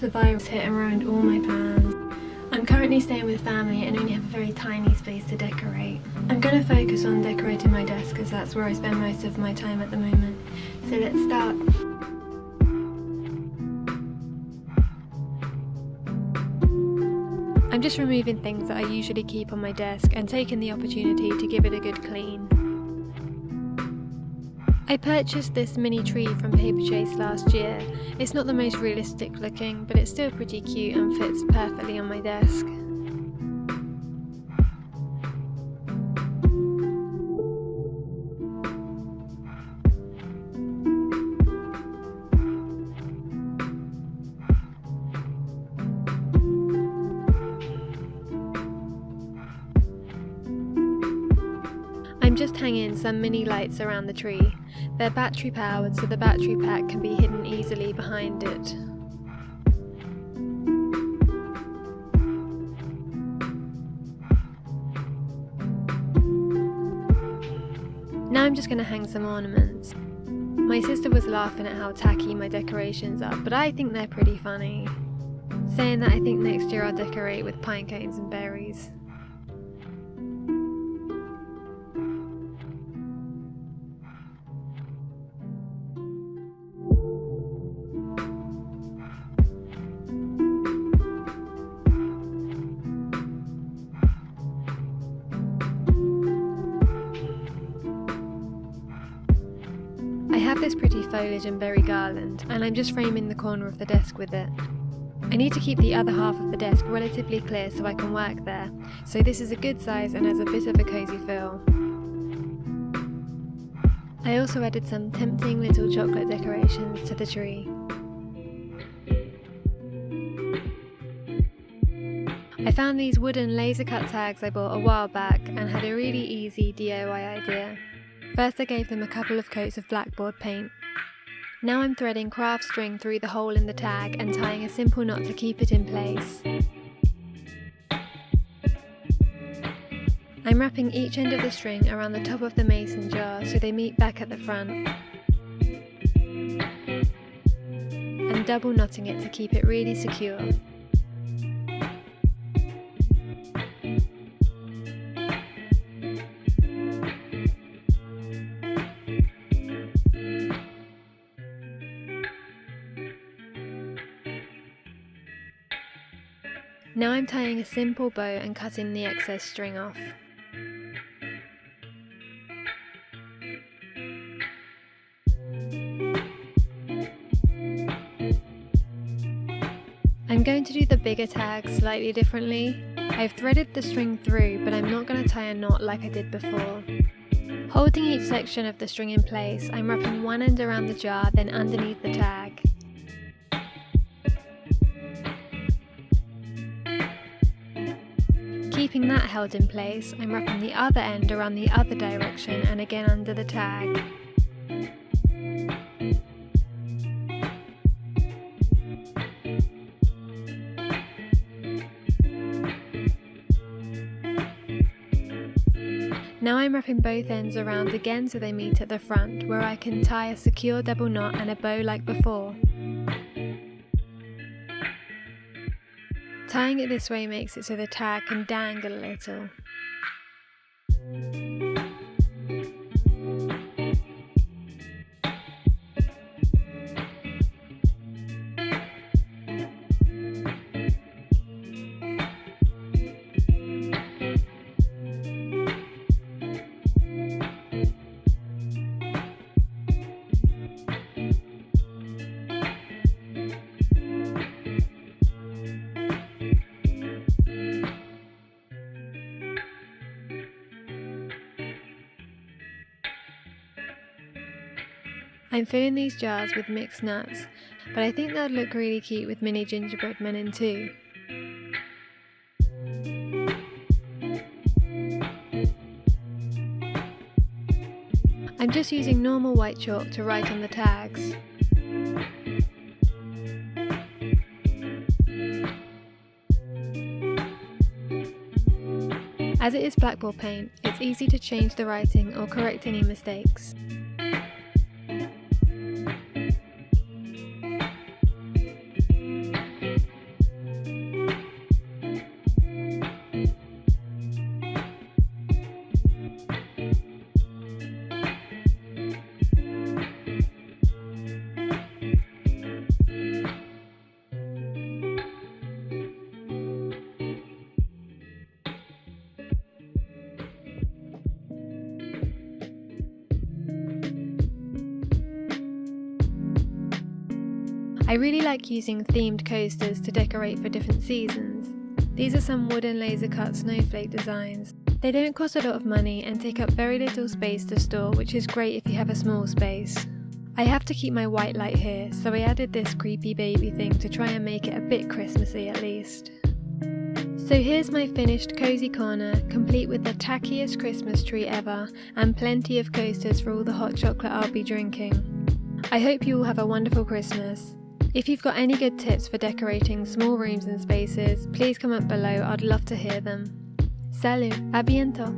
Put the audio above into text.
the virus hit and ruined all my plans. I'm currently staying with family and only have a very tiny space to decorate. I'm going to focus on decorating my desk because that's where I spend most of my time at the moment. So let's start. I'm just removing things that I usually keep on my desk and taking the opportunity to give it a good clean. I purchased this mini tree from Paperchase last year. It's not the most realistic looking, but it's still pretty cute and fits perfectly on my desk. I'm just hanging some mini lights around the tree. They're battery powered, so the battery pack can be hidden easily behind it. Now I'm just going to hang some ornaments. My sister was laughing at how tacky my decorations are, but I think they're pretty funny. Saying that, I think next year I'll decorate with pine cones and berries. I have this pretty foliage and berry garland, and I'm just framing the corner of the desk with it. I need to keep the other half of the desk relatively clear so I can work there, so this is a good size and has a bit of a cosy feel. I also added some tempting little chocolate decorations to the tree. I found these wooden laser cut tags I bought a while back and had a really easy DIY idea. First I gave them a couple of coats of blackboard paint. Now I'm threading craft string through the hole in the tag and tying a simple knot to keep it in place. I'm wrapping each end of the string around the top of the mason jar so they meet back at the front. And double knotting it to keep it really secure. Now I'm tying a simple bow and cutting the excess string off. I'm going to do the bigger tag slightly differently. I've threaded the string through, but I'm not going to tie a knot like I did before. Holding each section of the string in place, I'm wrapping one end around the jar, then underneath the tag. Keeping that held in place, I'm wrapping the other end around the other direction and again under the tag. Now I'm wrapping both ends around again so they meet at the front, where I can tie a secure double knot and a bow like before. Tying it this way makes it so the tag can dangle a little. I'm filling these jars with mixed nuts, but I think they'll look really cute with mini gingerbread men in too. I'm just using normal white chalk to write on the tags. As it is blackboard paint, it's easy to change the writing or correct any mistakes. I really like using themed coasters to decorate for different seasons. These are some wooden laser cut snowflake designs. They don't cost a lot of money and take up very little space to store, which is great if you have a small space. I have to keep my white light here, so I added this creepy baby thing to try and make it a bit Christmassy at least. So here's my finished cozy corner, complete with the tackiest Christmas tree ever and plenty of coasters for all the hot chocolate I'll be drinking. I hope you all have a wonderful Christmas. If you've got any good tips for decorating small rooms and spaces, please comment below, I'd love to hear them. Salut, à bientôt!